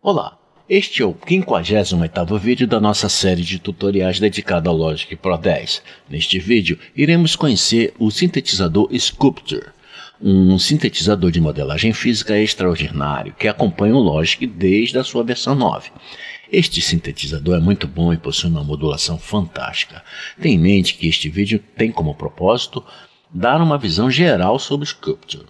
Olá, este é o 58º vídeo da nossa série de tutoriais dedicada ao Logic Pro 10. Neste vídeo, iremos conhecer o sintetizador Sculptor, um sintetizador de modelagem física extraordinário que acompanha o Logic desde a sua versão 9. Este sintetizador é muito bom e possui uma modulação fantástica. Tenha em mente que este vídeo tem como propósito dar uma visão geral sobre Sculptor.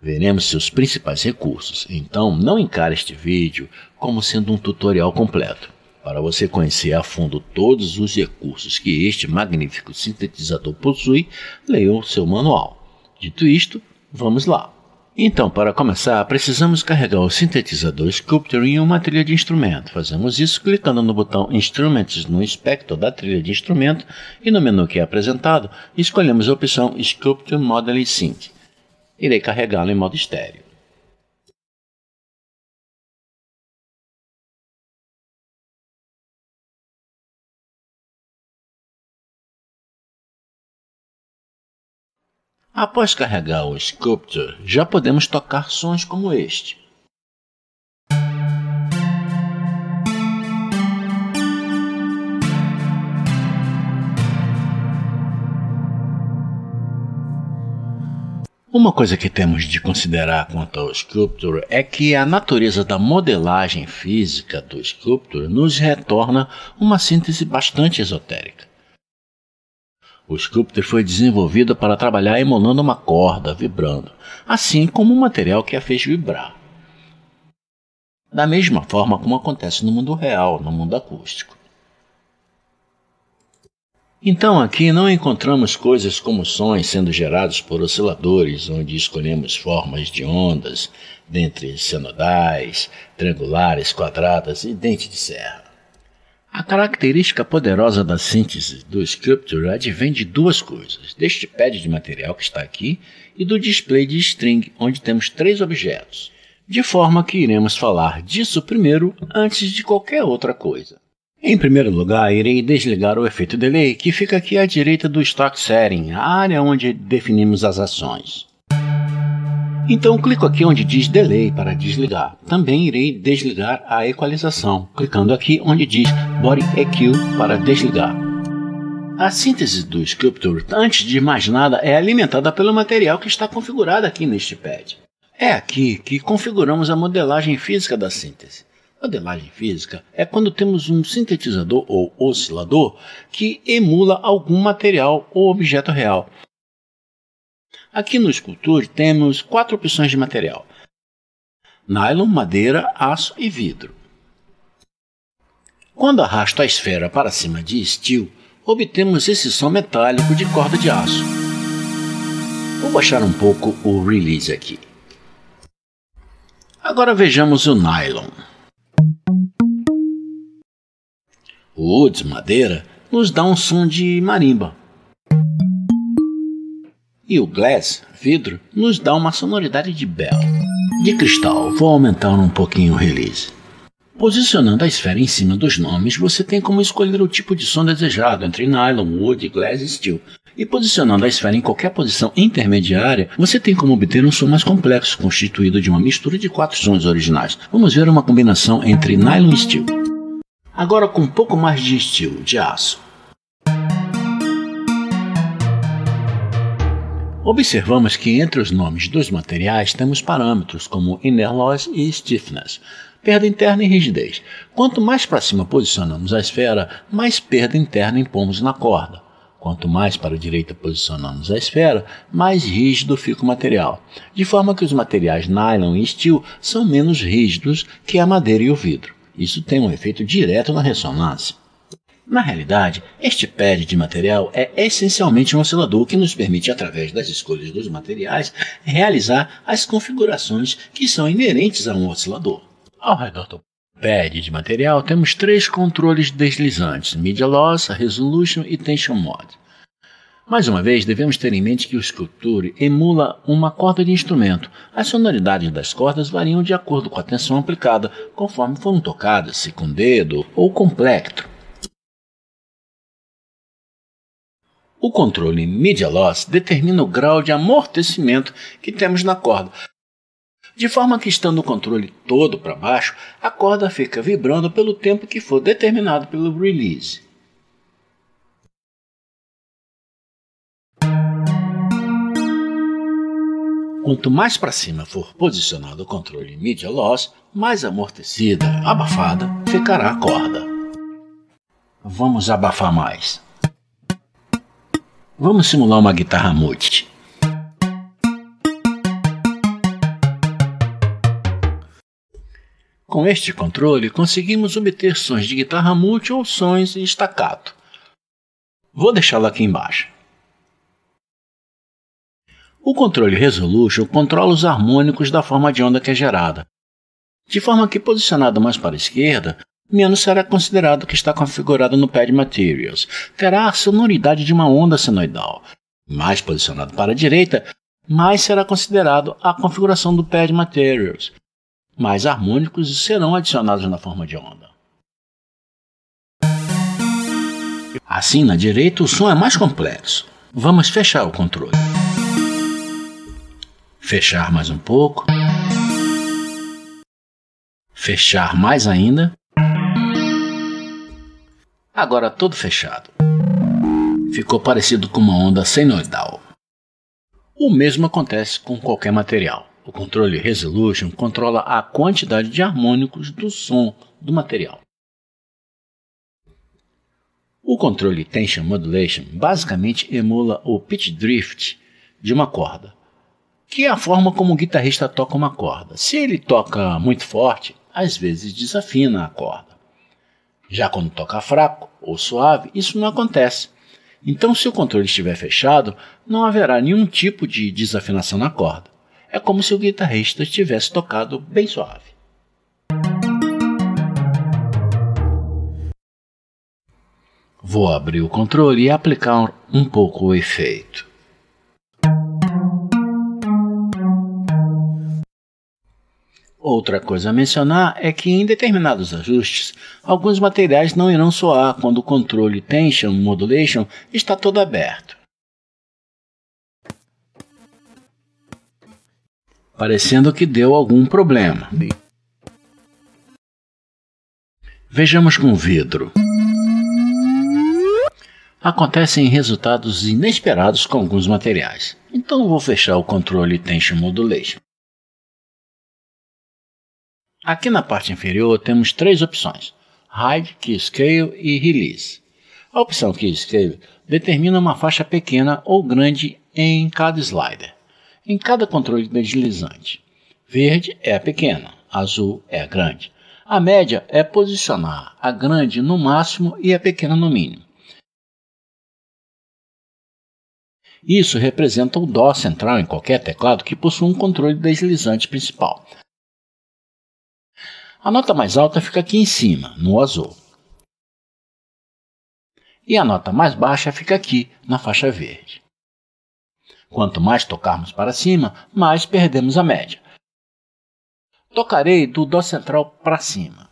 Veremos seus principais recursos, então não encare este vídeo como sendo um tutorial completo. Para você conhecer a fundo todos os recursos que este magnífico sintetizador possui, leia o seu manual. Dito isto, vamos lá. Então, para começar, precisamos carregar o sintetizador Sculptor em uma trilha de instrumento. Fazemos isso clicando no botão Instruments no espectro da trilha de instrumento e no menu que é apresentado, escolhemos a opção Sculptor Modeling Synth. Irei carregá-lo em modo estéreo. Após carregar o Sculptor, já podemos tocar sons como este. Uma coisa que temos de considerar quanto ao Sculptor é que a natureza da modelagem física do Sculptor nos retorna uma síntese bastante esotérica. O Sculptor foi desenvolvido para trabalhar emulando uma corda vibrando, assim como um material que a fez vibrar. Da mesma forma como acontece no mundo real, no mundo acústico. Então aqui não encontramos coisas como sons sendo gerados por osciladores, onde escolhemos formas de ondas, dentre senoidais, triangulares, quadradas e dente de serra. A característica poderosa da síntese do Sculptor advém de duas coisas, deste pad de material que está aqui e do display de string, onde temos 3 objetos, de forma que iremos falar disso primeiro antes de qualquer outra coisa. Em primeiro lugar, irei desligar o efeito Delay, que fica aqui à direita do Stock Setting, a área onde definimos as ações. Então clico aqui onde diz Delay para desligar. Também irei desligar a equalização, clicando aqui onde diz Body EQ para desligar. A síntese do Sculptor, antes de mais nada, é alimentada pelo material que está configurado aqui neste pad. É aqui que configuramos a modelagem física da síntese. Modelagem física é quando temos um sintetizador ou oscilador que emula algum material ou objeto real. Aqui no Sculptor temos 4 opções de material: nylon, madeira, aço e vidro. Quando arrasto a esfera para cima de Steel, obtemos esse som metálico de corda de aço. Vou baixar um pouco o release aqui. Agora vejamos o nylon. O woods, madeira, nos dá um som de marimba. E o glass, vidro, nos dá uma sonoridade de bell. De cristal, vou aumentar um pouquinho o release. Posicionando a esfera em cima dos nomes, você tem como escolher o tipo de som desejado entre nylon, wood, glass e steel. E posicionando a esfera em qualquer posição intermediária, você tem como obter um som mais complexo, constituído de uma mistura de 4 sons originais. Vamos ver uma combinação entre nylon e steel. Agora com um pouco mais de steel, de aço. Observamos que entre os nomes dos materiais temos parâmetros como inner loss e stiffness, perda interna e rigidez. Quanto mais para cima posicionamos a esfera, mais perda interna impomos na corda. Quanto mais para a direita posicionamos a esfera, mais rígido fica o material, de forma que os materiais nylon e steel são menos rígidos que a madeira e o vidro. Isso tem um efeito direto na ressonância. Na realidade, este pad de material é essencialmente um oscilador que nos permite, através das escolhas dos materiais, realizar as configurações que são inerentes a um oscilador. Ao redor do pad de material temos 3 controles deslizantes: Media Loss, Resolution e Tension Mode. Mais uma vez, devemos ter em mente que o Sculptor emula uma corda de instrumento. As sonoridades das cordas variam de acordo com a tensão aplicada, conforme foram tocadas, se com dedo ou com plectro. O controle Media Loss determina o grau de amortecimento que temos na corda, de forma que, estando o controle todo para baixo, a corda fica vibrando pelo tempo que for determinado pelo release. Quanto mais para cima for posicionado o controle Media Loss, mais amortecida, abafada, ficará a corda. Vamos abafar mais. Vamos simular uma guitarra multi. Com este controle, conseguimos obter sons de guitarra multi ou sons em staccato. Vou deixá-lo aqui embaixo. O controle Resolution controla os harmônicos da forma de onda que é gerada, de forma que, posicionado mais para a esquerda, menos será considerado que está configurado no Pad Materials. Terá a sonoridade de uma onda senoidal. Mais posicionado para a direita, mais será considerado a configuração do Pad Materials. Mais harmônicos serão adicionados na forma de onda. Assim, na direita, o som é mais complexo. Vamos fechar o controle. Fechar mais um pouco. Fechar mais ainda. Agora todo fechado. Ficou parecido com uma onda senoidal. O mesmo acontece com qualquer material. O controle Resolution controla a quantidade de harmônicos do som do material. O controle Tension Modulation basicamente emula o pitch drift de uma corda, que é a forma como o guitarrista toca uma corda. Se ele toca muito forte, às vezes desafina a corda. Já quando toca fraco ou suave, isso não acontece. Então, se o controle estiver fechado, não haverá nenhum tipo de desafinação na corda. É como se o guitarrista tivesse tocado bem suave. Vou abrir o controle e aplicar um pouco o efeito. Outra coisa a mencionar é que, em determinados ajustes, alguns materiais não irão soar quando o controle Tension Modulation está todo aberto, parecendo que deu algum problema. Vejamos com o vidro. Acontecem resultados inesperados com alguns materiais, então vou fechar o controle Tension Modulation. Aqui na parte inferior temos três opções: Hide, Key Scale e Release. A opção Key Scale determina uma faixa pequena ou grande em cada slider, em cada controle deslizante. Verde é a pequena, azul é a grande. A média é posicionar a grande no máximo e a pequena no mínimo. Isso representa o Dó central em qualquer teclado que possua um controle deslizante principal. A nota mais alta fica aqui em cima, no azul. E a nota mais baixa fica aqui, na faixa verde. Quanto mais tocarmos para cima, mais perdemos a média. Tocarei do Dó central para cima.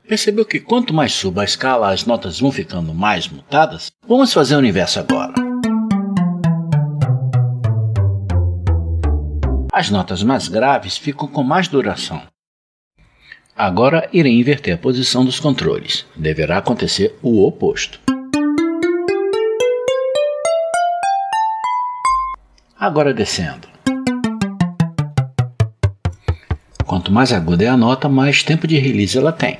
Percebeu que quanto mais subo a escala, as notas vão ficando mais mutadas? Vamos fazer o inverso agora. As notas mais graves ficam com mais duração. Agora irei inverter a posição dos controles. Deverá acontecer o oposto. Agora descendo. Quanto mais aguda é a nota, mais tempo de release ela tem.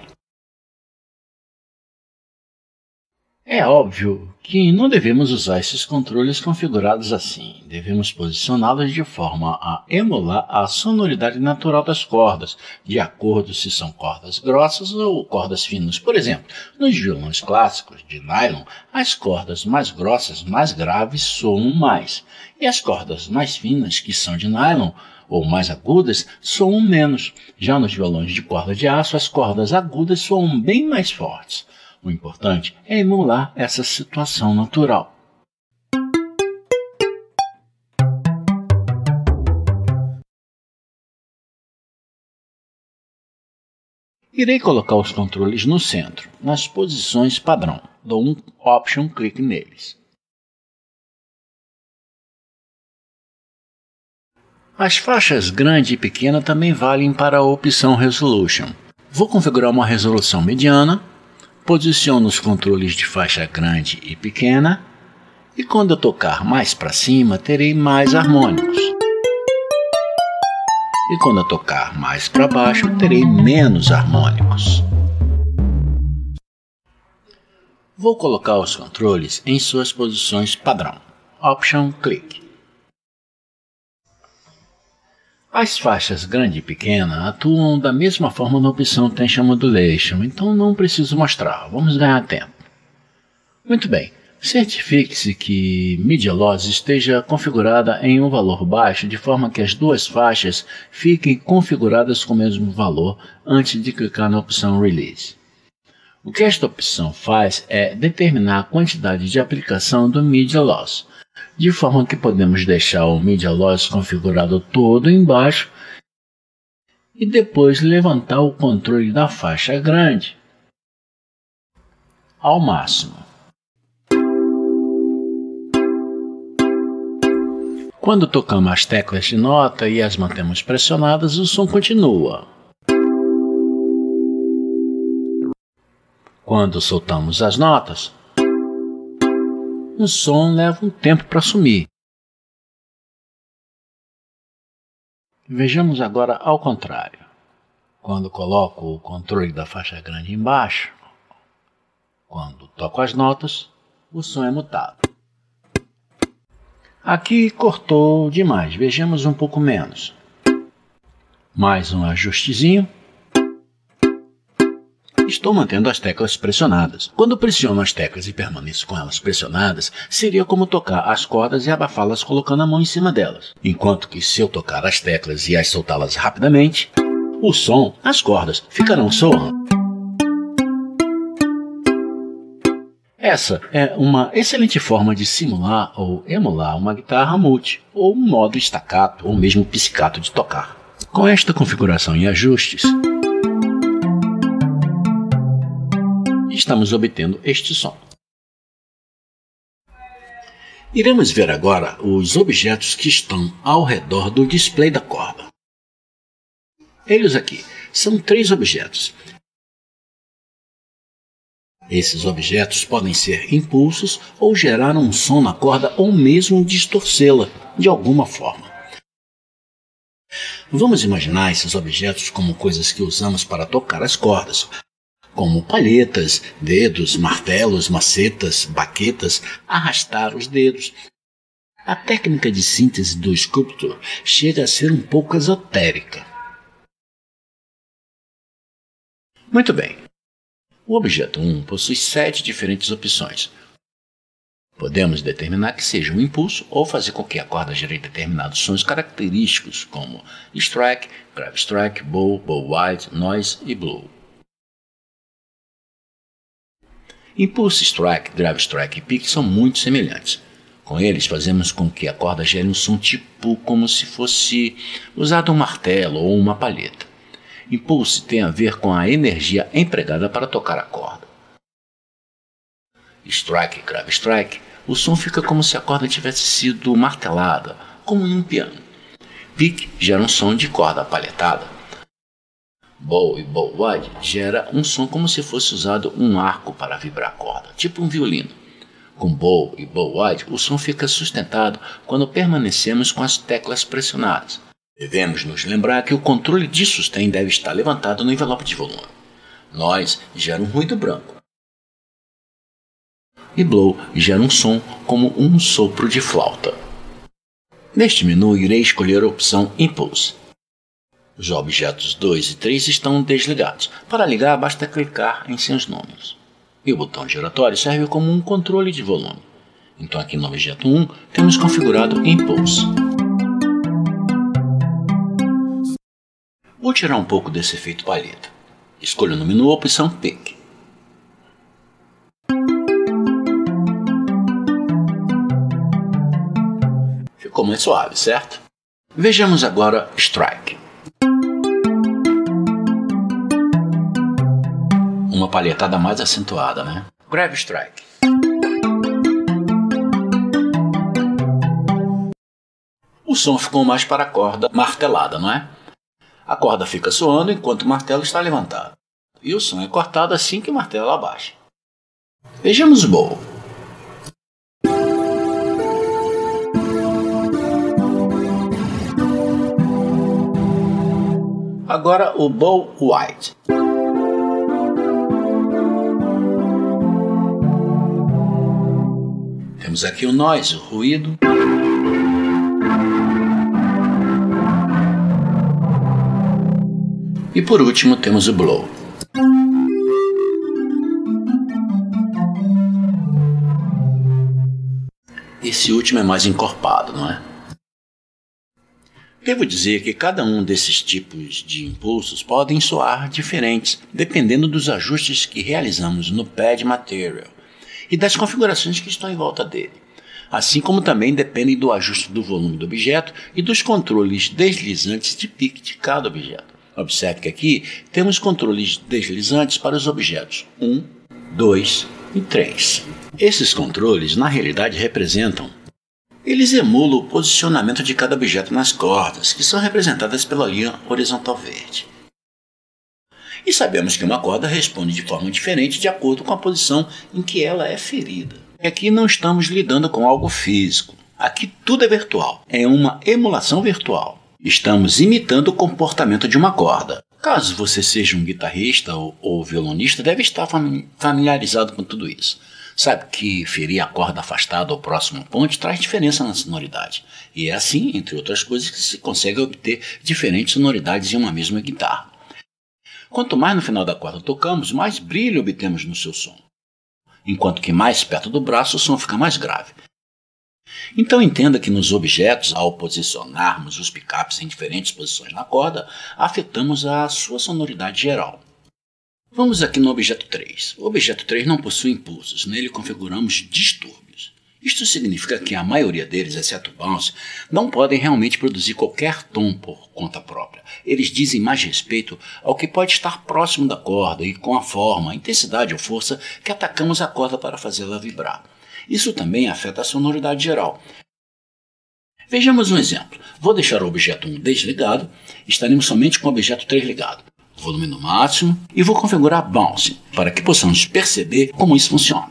É óbvio que não devemos usar esses controles configurados assim. Devemos posicioná-los de forma a emular a sonoridade natural das cordas, de acordo se são cordas grossas ou cordas finas. Por exemplo, nos violões clássicos de nylon, as cordas mais grossas, mais graves, soam mais, e as cordas mais finas, que são de nylon ou mais agudas, soam menos. Já nos violões de corda de aço, as cordas agudas soam bem mais fortes. O importante é emular essa situação natural. Irei colocar os controles no centro, nas posições padrão. Dou um Option clique neles. As faixas grande e pequena também valem para a opção Resolution. Vou configurar uma resolução mediana, posiciono os controles de faixa grande e pequena, e quando eu tocar mais para cima, terei mais harmônicos. E quando eu tocar mais para baixo, terei menos harmônicos. Vou colocar os controles em suas posições padrão. Option clique. As faixas grande e pequena atuam da mesma forma na opção Tension Modulation, então não preciso mostrar, vamos ganhar tempo. Muito bem, certifique-se que Media Loss esteja configurada em um valor baixo, de forma que as duas faixas fiquem configuradas com o mesmo valor antes de clicar na opção Release. O que esta opção faz é determinar a quantidade de aplicação do Media Loss, de forma que podemos deixar o Media Loss configurado todo embaixo e depois levantar o controle da faixa grande ao máximo. Quando tocamos as teclas de nota e as mantemos pressionadas, o som continua. Quando soltamos as notas, o som leva um tempo para sumir. Vejamos agora ao contrário. Quando coloco o controle da faixa grande embaixo, quando toco as notas, o som é mutado. Aqui cortou demais, vejamos um pouco menos. Mais um ajustezinho. Estou mantendo as teclas pressionadas. Quando pressiono as teclas e permaneço com elas pressionadas, seria como tocar as cordas e abafá-las colocando a mão em cima delas. Enquanto que se eu tocar as teclas e as soltá-las rapidamente, o som, as cordas, ficarão soando. Essa é uma excelente forma de simular ou emular uma guitarra multi, ou um modo staccato, ou mesmo pizzicato de tocar. Com esta configuração e ajustes, estamos obtendo este som. Iremos ver agora os objetos que estão ao redor do display da corda. Eles aqui são 3 objetos. Esses objetos podem ser impulsos ou gerar um som na corda ou mesmo distorcê-la de alguma forma. Vamos imaginar esses objetos como coisas que usamos para tocar as cordas, como palhetas, dedos, martelos, macetas, baquetas, arrastar os dedos. A técnica de síntese do Sculptor chega a ser um pouco esotérica. Muito bem. O objeto 1 possui 7 diferentes opções. Podemos determinar que seja um impulso ou fazer com que a corda gere determinados sons característicos, como strike, grave strike, bow, bow wide, noise e blow. Impulso, strike, grave strike e pique são muito semelhantes. Com eles fazemos com que a corda gere um som tipo como se fosse usado um martelo ou uma palheta. Impulso tem a ver com a energia empregada para tocar a corda. Strike, grave strike, o som fica como se a corda tivesse sido martelada, como em um piano. Pique gera um som de corda palhetada. Bow e bow wide gera um som como se fosse usado um arco para vibrar a corda, tipo um violino. Com bow e bow wide, o som fica sustentado quando permanecemos com as teclas pressionadas. Devemos nos lembrar que o controle de sustain deve estar levantado no envelope de volume. Noise gera um ruído branco. E blow gera um som como um sopro de flauta. Neste menu irei escolher a opção Impulse. Os objetos 2 e 3 estão desligados. Para ligar, basta clicar em seus números. E o botão giratório serve como um controle de volume. Então aqui no objeto 1 temos configurado Impulse. Vou tirar um pouco desse efeito palheta. Escolho no menu a opção Pick. Ficou mais suave, certo? Vejamos agora Strike. palhetada mais acentuada, né? Grave strike. O som ficou mais para a corda martelada, não é? A corda fica soando enquanto o martelo está levantado. E o som é cortado assim que o martelo abaixa. Vejamos o bow. Agora o bow wide. Temos aqui o noise, o ruído. E por último temos o blow. Esse último é mais encorpado, não é? Devo dizer que cada um desses tipos de impulsos podem soar diferentes, dependendo dos ajustes que realizamos no pad material e das configurações que estão em volta dele, assim como também dependem do ajuste do volume do objeto e dos controles deslizantes de pique de cada objeto. Observe que aqui temos controles deslizantes para os objetos 1, 2 e 3. Esses controles, na realidade, eles emulam o posicionamento de cada objeto nas cordas, que são representadas pela linha horizontal verde. E sabemos que uma corda responde de forma diferente de acordo com a posição em que ela é ferida. E aqui não estamos lidando com algo físico. Aqui tudo é virtual. É uma emulação virtual. Estamos imitando o comportamento de uma corda. Caso você seja um guitarrista ou violonista, deve estar familiarizado com tudo isso. Sabe que ferir a corda afastada ou próximo ao ponte traz diferença na sonoridade. E é assim, entre outras coisas, que se consegue obter diferentes sonoridades em uma mesma guitarra. Quanto mais no final da corda tocamos, mais brilho obtemos no seu som. Enquanto que mais perto do braço o som fica mais grave. Então entenda que nos objetos, ao posicionarmos os picapes em diferentes posições na corda, afetamos a sua sonoridade geral. Vamos aqui no objeto 3. O objeto 3 não possui impulsos, nele configuramos distúrbios. Isto significa que a maioria deles, exceto o bounce, não podem realmente produzir qualquer tom por conta própria. Eles dizem mais respeito ao que pode estar próximo da corda e com a forma, intensidade ou força que atacamos a corda para fazê-la vibrar. Isso também afeta a sonoridade geral. Vejamos um exemplo. Vou deixar o objeto 1 desligado, estaremos somente com o objeto 3 ligado. Volume no máximo e vou configurar Bounce para que possamos perceber como isso funciona.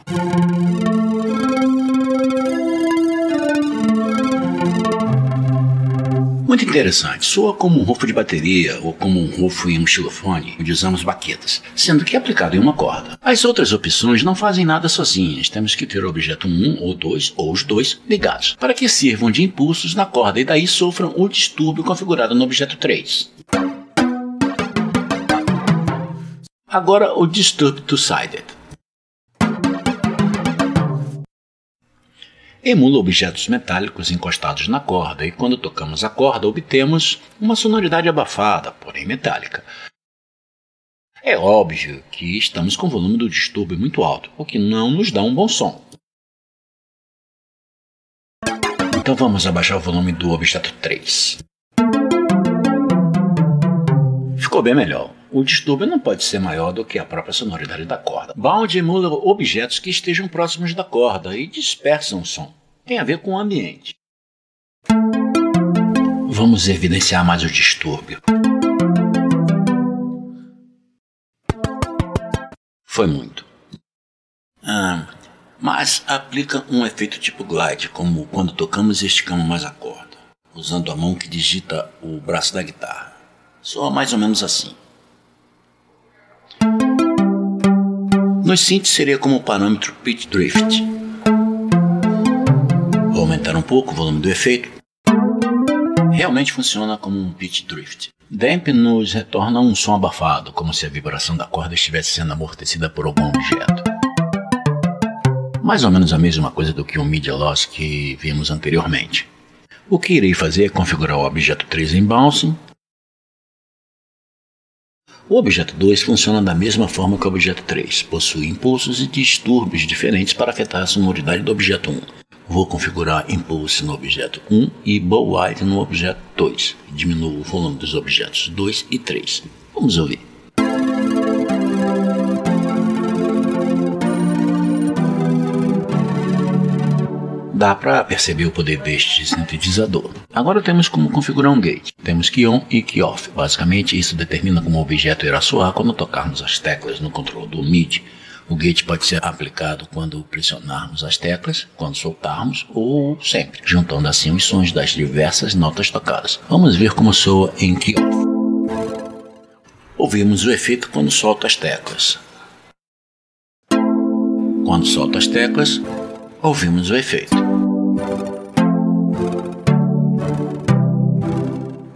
Muito interessante, soa como um rufo de bateria ou como um rufo em um xilofone, onde usamos baquetas, sendo que é aplicado em uma corda. As outras opções não fazem nada sozinhas, temos que ter o objeto 1 ou 2 ou os dois ligados, para que sirvam de impulsos na corda e daí sofram o distúrbio configurado no objeto 3. Agora o Disturb Two-Sided. Emula objetos metálicos encostados na corda e quando tocamos a corda obtemos uma sonoridade abafada, porém metálica. É óbvio que estamos com o volume do distúrbio muito alto, o que não nos dá um bom som. Então vamos abaixar o volume do objeto 3. Ficou bem melhor. O distúrbio não pode ser maior do que a própria sonoridade da corda. Bound emula objetos que estejam próximos da corda e dispersam o som. Tem a ver com o ambiente. Vamos evidenciar mais o distúrbio. Foi muito. Mas aplica um efeito tipo glide, como quando tocamos e esticamos mais a corda, usando a mão que digita o braço da guitarra. Soa mais ou menos assim. Nos synths seria como o parâmetro Pitch Drift. Vou aumentar um pouco o volume do efeito. Realmente funciona como um Pitch Drift. Damp nos retorna um som abafado, como se a vibração da corda estivesse sendo amortecida por algum objeto. Mais ou menos a mesma coisa do que o Media Loss que vimos anteriormente. O que irei fazer é configurar o objeto 3 em Bouncing. O objeto 2 funciona da mesma forma que o objeto 3, possui impulsos e distúrbios diferentes para afetar a sonoridade do objeto 1. Vou configurar Impulse no objeto 1 e Bow Wide no objeto 2. Diminuo o volume dos objetos 2 e 3. Vamos ouvir. dá para perceber o poder deste sintetizador. Agora temos como configurar um gate. Temos key on e key off. Basicamente, isso determina como o objeto irá soar quando tocarmos as teclas no controlador MIDI. O gate pode ser aplicado quando pressionarmos as teclas, quando soltarmos ou sempre, juntando assim os sons das diversas notas tocadas. Vamos ver como soa em key off. Ouvimos o efeito quando solto as teclas. Quando solto as teclas, ouvimos o efeito.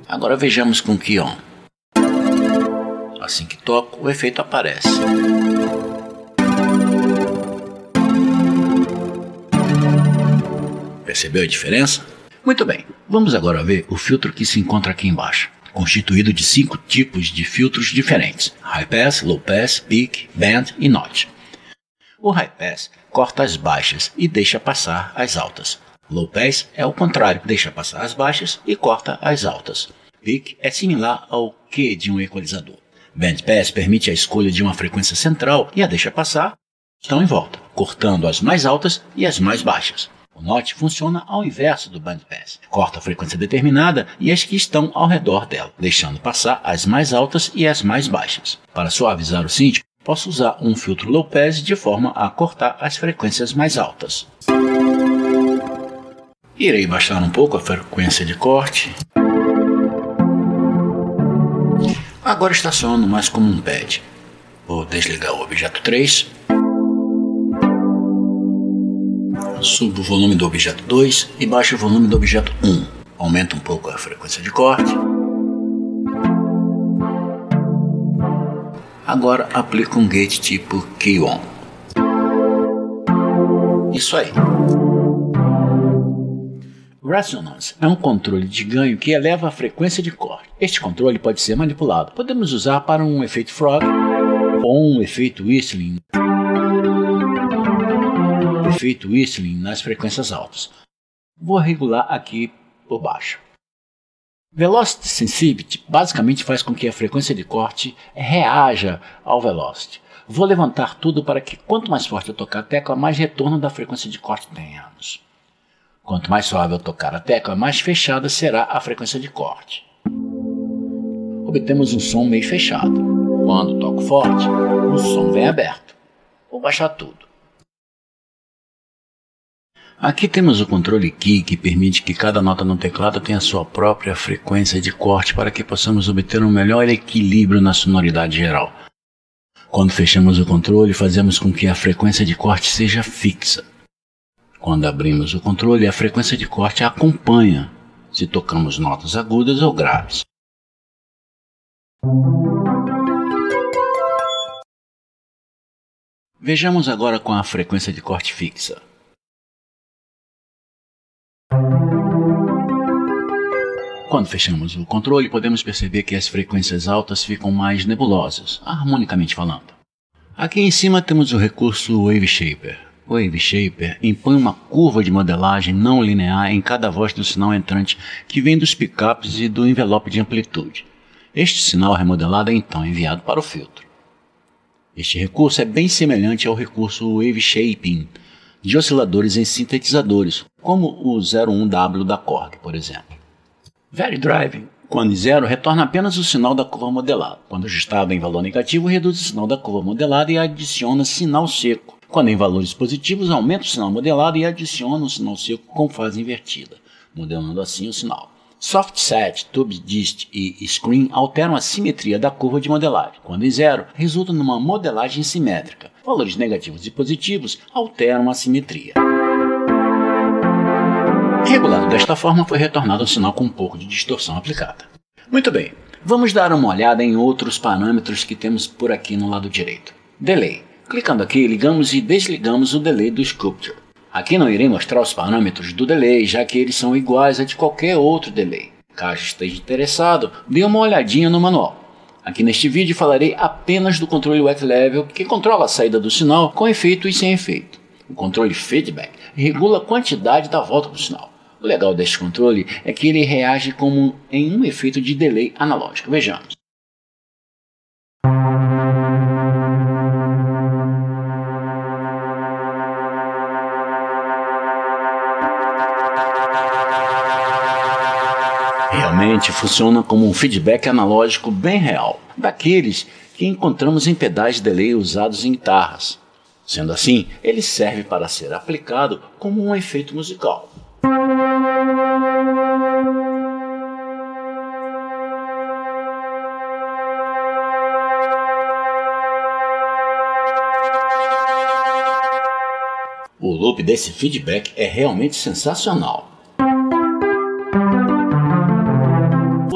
Agora vejamos com key on. Assim que toco, o efeito aparece. Percebeu a diferença? Muito bem, vamos agora ver o filtro que se encontra aqui embaixo, constituído de 5 tipos de filtros diferentes: High Pass, Low Pass, Peak, Band e Notch. O High Pass corta as baixas e deixa passar as altas. Low Pass é o contrário, deixa passar as baixas e corta as altas. Peak é similar ao Q de um equalizador. Band Pass permite a escolha de uma frequência central e a deixa passar, estão em volta, cortando as mais altas e as mais baixas. O Notch funciona ao inverso do Band Pass. Corta a frequência determinada e as que estão ao redor dela, deixando passar as mais altas e as mais baixas. Para suavizar o synth, posso usar um filtro Low Pass de forma a cortar as frequências mais altas. Irei baixar um pouco a frequência de corte. Agora está soando mais como um pad. Vou desligar o objeto 3. Subo o volume do objeto 2 e baixo o volume do objeto 1. Aumento um pouco a frequência de corte. Agora aplico um gate tipo key on. Isso aí. Resonance é um controle de ganho que eleva a frequência de corte. Este controle pode ser manipulado. Podemos usar para um efeito frog ou um efeito whistling. Efeito whistling nas frequências altas. Vou regular aqui por baixo. Velocity Sensitivity basicamente faz com que a frequência de corte reaja ao velocity. Vou levantar tudo para que quanto mais forte eu tocar a tecla, mais retorno da frequência de corte tenhamos. Quanto mais suave eu tocar a tecla, mais fechada será a frequência de corte. Obtemos um som meio fechado. Quando toco forte, o som vem aberto. Vou baixar tudo. Aqui temos o controle Key, que permite que cada nota no teclado tenha sua própria frequência de corte para que possamos obter um melhor equilíbrio na sonoridade geral. Quando fechamos o controle, fazemos com que a frequência de corte seja fixa. Quando abrimos o controle, a frequência de corte a acompanha, se tocamos notas agudas ou graves. Vejamos agora com a frequência de corte fixa. Quando fechamos o controle, podemos perceber que as frequências altas ficam mais nebulosas, harmonicamente falando. Aqui em cima temos o recurso Wave Shaper. O Wave Shaper impõe uma curva de modelagem não linear em cada voz do sinal entrante que vem dos pickups e do envelope de amplitude. Este sinal remodelado é então enviado para o filtro. Este recurso é bem semelhante ao recurso Wave Shaping de osciladores em sintetizadores, como o 01W da Korg, por exemplo. Vary Driving, quando em zero, retorna apenas o sinal da curva modelada. Quando ajustado em valor negativo, reduz o sinal da curva modelada e adiciona sinal seco. Quando em valores positivos, aumenta o sinal modelado e adiciona o sinal seco com fase invertida, modelando assim o sinal. Softset, Tube Dist e Screen alteram a simetria da curva de modelagem. Quando em zero, resulta numa modelagem simétrica. Valores negativos e positivos alteram a simetria. Regulado desta forma, foi retornado um sinal com um pouco de distorção aplicada. Muito bem, vamos dar uma olhada em outros parâmetros que temos por aqui no lado direito. Delay. Clicando aqui, ligamos e desligamos o delay do Sculpture. Aqui não irei mostrar os parâmetros do delay, já que eles são iguais a de qualquer outro delay. Caso esteja interessado, dê uma olhadinha no manual. Aqui neste vídeo falarei apenas do controle Wet Level, que controla a saída do sinal com efeito e sem efeito. O controle Feedback regula a quantidade da volta do sinal. O legal deste controle é que ele reage como em um efeito de delay analógico. Vejamos. Realmente funciona como um feedback analógico bem real, daqueles que encontramos em pedais de delay usados em guitarras. Sendo assim, ele serve para ser aplicado como um efeito musical. O loop desse feedback é realmente sensacional.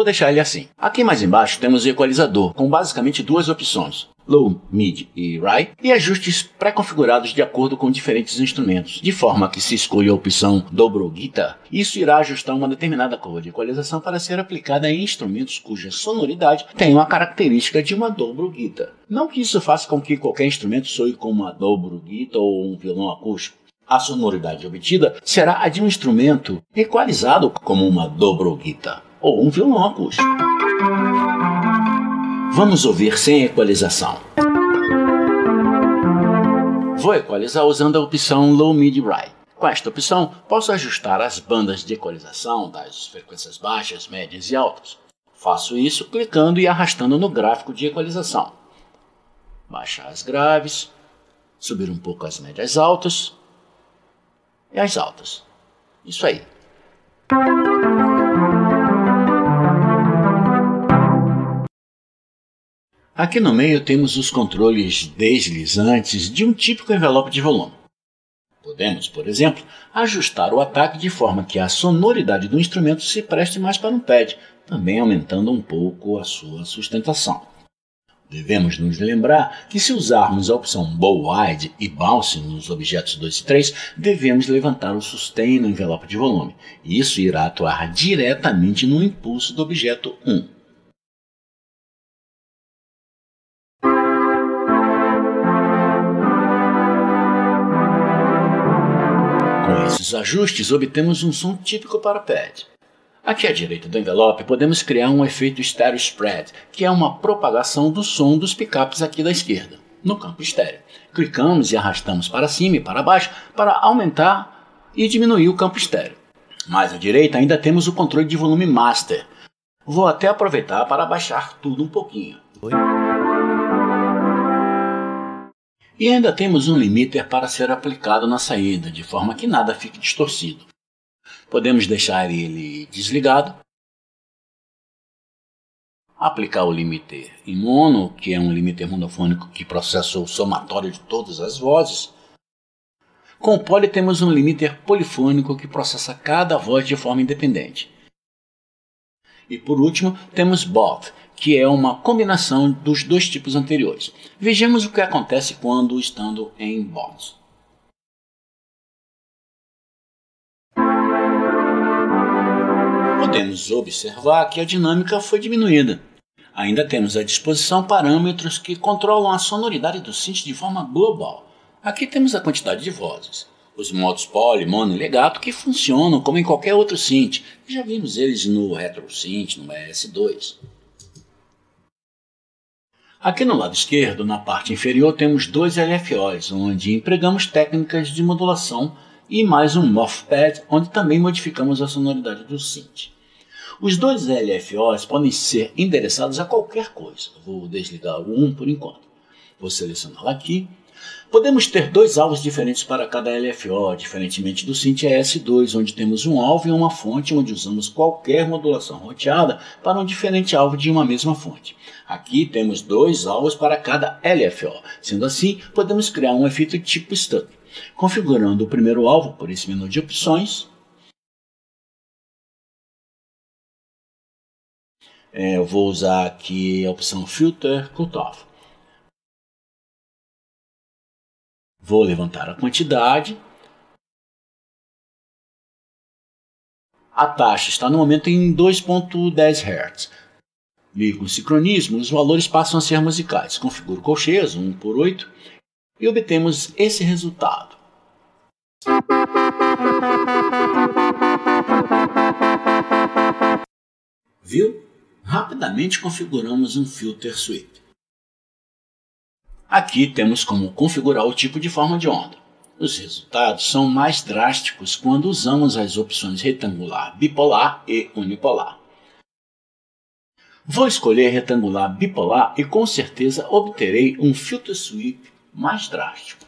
Vou deixar ele assim. Aqui mais embaixo temos o equalizador, com basicamente duas opções, Low, Mid e High, e ajustes pré-configurados de acordo com diferentes instrumentos, de forma que se escolha a opção Dobro Guitar, isso irá ajustar uma determinada curva de equalização para ser aplicada em instrumentos cuja sonoridade tem uma característica de uma Dobro Guitar. Não que isso faça com que qualquer instrumento soe como uma Dobro Guitar ou um violão acústico. A sonoridade obtida será a de um instrumento equalizado como uma Dobro Guitar ou um violão acústico. Vamos ouvir sem equalização. Vou equalizar usando a opção Low, Mid, High. Com esta opção, posso ajustar as bandas de equalização das frequências baixas, médias e altas. Faço isso clicando e arrastando no gráfico de equalização. Baixar as graves, subir um pouco as médias altas e as altas. Isso aí. Aqui no meio temos os controles deslizantes de um típico envelope de volume. Podemos, por exemplo, ajustar o ataque de forma que a sonoridade do instrumento se preste mais para um pad, também aumentando um pouco a sua sustentação. Devemos nos lembrar que se usarmos a opção Bow Wide e Bounce nos objetos 2 e 3, devemos levantar o sustain no envelope de volume. Isso irá atuar diretamente no impulso do objeto 1. Com esses ajustes, obtemos um som típico para pad. Aqui à direita do envelope, podemos criar um efeito Stereo Spread, que é uma propagação do som dos picapes aqui da esquerda, no campo estéreo. Clicamos e arrastamos para cima e para baixo para aumentar e diminuir o campo estéreo. Mais à direita ainda temos o controle de volume Master. Vou até aproveitar para abaixar tudo um pouquinho. E ainda temos um limiter para ser aplicado na saída, de forma que nada fique distorcido. Podemos deixar ele desligado, aplicar o limiter em mono, que é um limiter monofônico que processa o somatório de todas as vozes. Com o poly temos um limiter polifônico que processa cada voz de forma independente. E por último temos both, que é uma combinação dos dois tipos anteriores. Vejamos o que acontece quando estando em both. Podemos observar que a dinâmica foi diminuída. Ainda temos à disposição parâmetros que controlam a sonoridade do synth de forma global. Aqui temos a quantidade de vozes. Os modos poly, mono e legato que funcionam como em qualquer outro synth. Já vimos eles no Retro Synth, no ES2. Aqui no lado esquerdo, na parte inferior, temos dois LFOs, onde empregamos técnicas de modulação e mais um MOFpad, onde também modificamos a sonoridade do synth. Os dois LFOs podem ser endereçados a qualquer coisa. Vou desligar o 1 por enquanto. Vou selecioná-lo aqui. Podemos ter dois alvos diferentes para cada LFO, diferentemente do synth ES2, onde temos um alvo e uma fonte, onde usamos qualquer modulação roteada para um diferente alvo de uma mesma fonte. Aqui temos dois alvos para cada LFO. Sendo assim, podemos criar um efeito tipo Stuck, configurando o primeiro alvo por esse menu de opções. Eu vou usar aqui a opção Filter Cutoff. Vou levantar a quantidade. A taxa está no momento em 2.10 Hz. E com sincronismo, os valores passam a ser musicais. Configuro colcheias 1 por 8 e obtemos esse resultado. Viu? Rapidamente configuramos um filter sweep. Aqui temos como configurar o tipo de forma de onda. Os resultados são mais drásticos quando usamos as opções retangular, bipolar e unipolar. Vou escolher retangular bipolar e com certeza obterei um filter sweep mais drástico.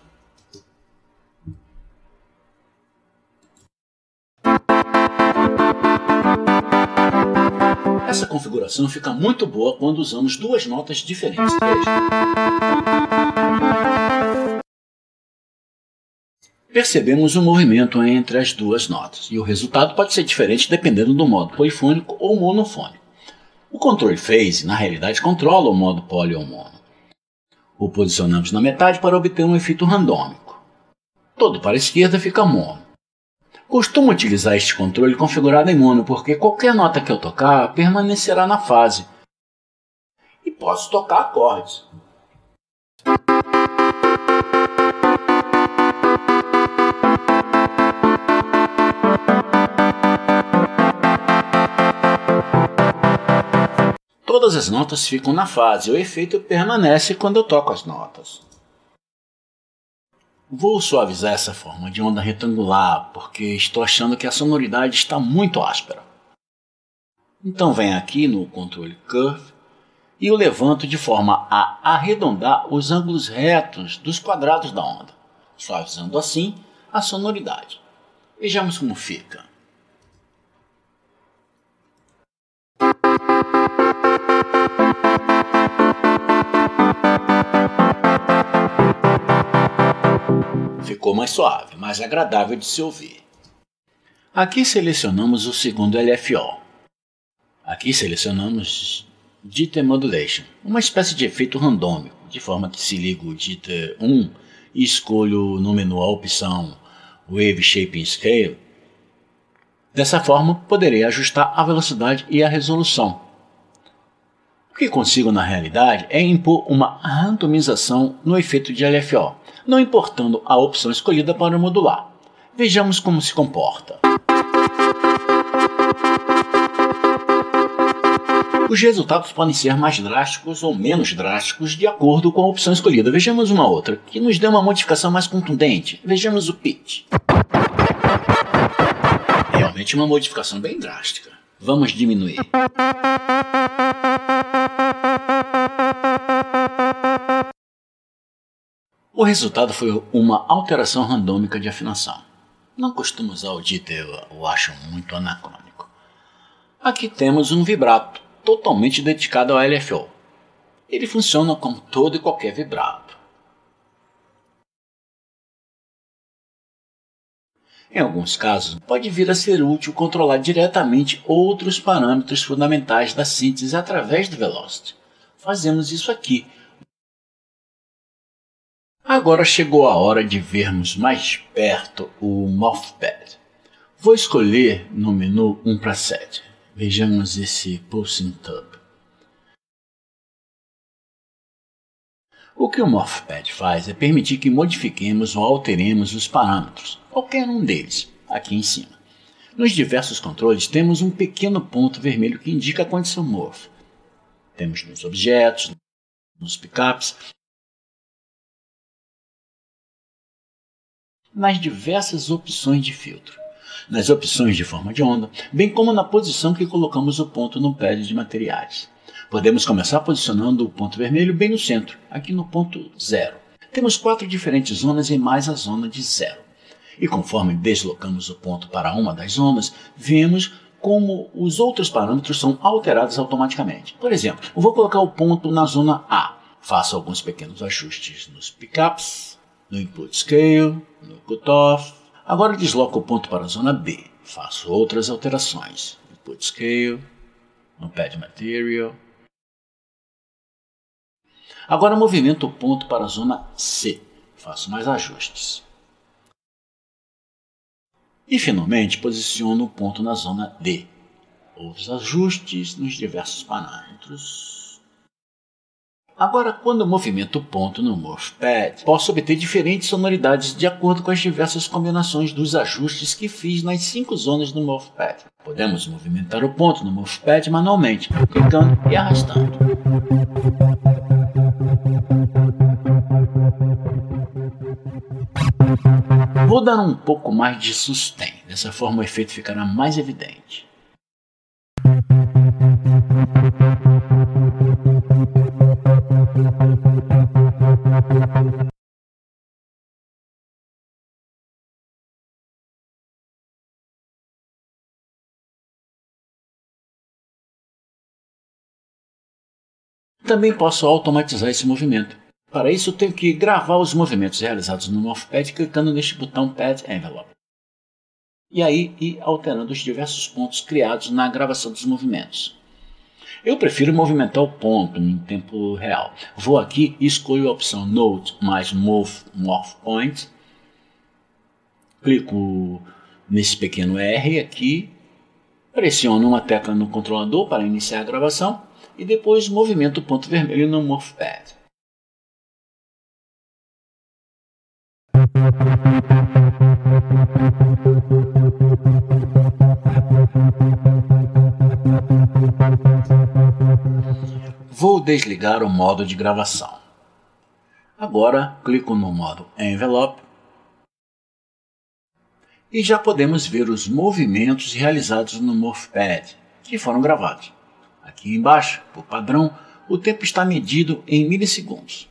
Essa configuração fica muito boa quando usamos duas notas diferentes. Percebemos um movimento entre as duas notas, e o resultado pode ser diferente dependendo do modo polifônico ou monofônico. O controle phase, na realidade, controla o modo poli ou mono. O posicionamos na metade para obter um efeito randômico. Todo para a esquerda fica mono. Costumo utilizar este controle configurado em mono porque qualquer nota que eu tocar permanecerá na fase. E posso tocar acordes. Todas as notas ficam na fase, o efeito permanece quando eu toco as notas. Vou suavizar essa forma de onda retangular, porque estou achando que a sonoridade está muito áspera. Então venho aqui no controle Curve e o levanto de forma a arredondar os ângulos retos dos quadrados da onda, suavizando assim a sonoridade. Vejamos como fica. Ficou mais suave, mais agradável de se ouvir. Aqui selecionamos o segundo LFO. Aqui selecionamos Jitter Modulation, uma espécie de efeito randômico, de forma que se ligo o Jitter 1 e escolho no menu a opção Wave Shaping Scale. Dessa forma, poderei ajustar a velocidade e a resolução. O que consigo na realidade é impor uma randomização no efeito de LFO, não importando a opção escolhida para modular. Vejamos como se comporta. Os resultados podem ser mais drásticos ou menos drásticos de acordo com a opção escolhida. Vejamos uma outra, que nos deu uma modificação mais contundente. Vejamos o pitch. Realmente uma modificação bem drástica. Vamos diminuir. O resultado foi uma alteração randômica de afinação. Não costumo usar o jitter, eu acho muito anacrônico. Aqui temos um vibrato totalmente dedicado ao LFO. Ele funciona como todo e qualquer vibrato. Em alguns casos, pode vir a ser útil controlar diretamente outros parâmetros fundamentais da síntese através do Velocity. Fazemos isso aqui. Agora chegou a hora de vermos mais perto o Mouthpad. Vou escolher no menu um preset. Vejamos esse Pulsing Tub. O que o Mouthpad faz é permitir que modifiquemos ou alteremos os parâmetros, qualquer um deles, aqui em cima. Nos diversos controles temos um pequeno ponto vermelho que indica a condição Morph. Temos nos objetos, nos pickups, nas diversas opções de filtro, nas opções de forma de onda, bem como na posição que colocamos o ponto no pad de materiais. Podemos começar posicionando o ponto vermelho bem no centro, aqui no ponto 0. Temos 4 diferentes zonas e mais a zona de 0. E conforme deslocamos o ponto para uma das zonas, vemos como os outros parâmetros são alterados automaticamente. Por exemplo, eu vou colocar o ponto na zona A. Faço alguns pequenos ajustes nos pickups, no Input Scale, no Cutoff. Agora desloco o ponto para a zona B. Faço outras alterações. Input Scale, no Pad Material. Agora movimento o ponto para a zona C. Faço mais ajustes. E finalmente posiciono o ponto na zona D. Outros ajustes nos diversos parâmetros. Agora, quando movimento o ponto no Morphpad, posso obter diferentes sonoridades de acordo com as diversas combinações dos ajustes que fiz nas 5 zonas do Morphpad. Podemos movimentar o ponto no Morphpad manualmente, clicando e arrastando. Vou dar um pouco mais de sustain, dessa forma o efeito ficará mais evidente. Também posso automatizar esse movimento. Para isso, eu tenho que gravar os movimentos realizados no MorphPad clicando neste botão Pad Envelope. E aí ir alterando os diversos pontos criados na gravação dos movimentos. Eu prefiro movimentar o ponto em tempo real. Vou aqui e escolho a opção Node mais Move Morph Point. Clico nesse pequeno R aqui, pressiono uma tecla no controlador para iniciar a gravação e depois movimento o ponto vermelho no MorphPad. Vou desligar o modo de gravação. Agora clico no modo Envelope e já podemos ver os movimentos realizados no MorphPad que foram gravados. Aqui embaixo, por padrão, o tempo está medido em milissegundos.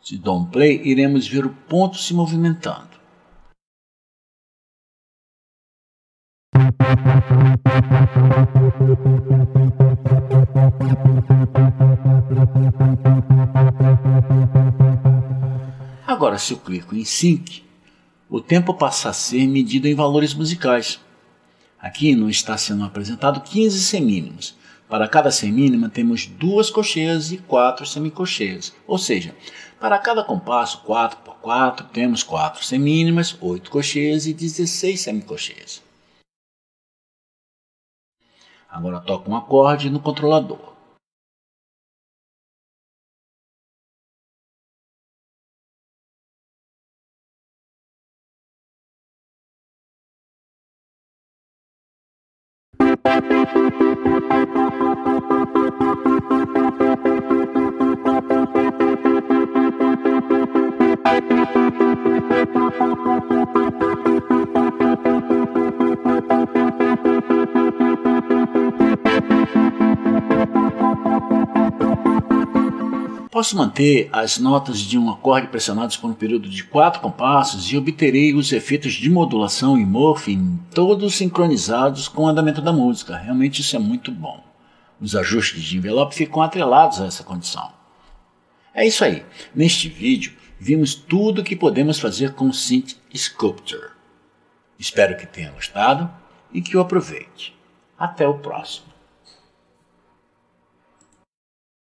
Se dou um play, iremos ver o ponto se movimentando. Agora, se eu clico em Sync, o tempo passa a ser medido em valores musicais. Aqui não está sendo apresentado 15 semínimas. Para cada semínima temos 2 cocheias e 4 semicocheias. Ou seja, para cada compasso 4x4 temos 4 semínimas, 8 cocheias e 16 semicocheias. Agora toco um acorde no controlador. Posso manter as notas de um acorde pressionadas por um período de 4 compassos e obterei os efeitos de modulação e morphing todos sincronizados com o andamento da música. Realmente isso é muito bom. Os ajustes de envelope ficam atrelados a essa condição. É isso aí. Neste vídeo, vimos tudo o que podemos fazer com o Synth Sculptor. Espero que tenha gostado e que o aproveite. Até o próximo.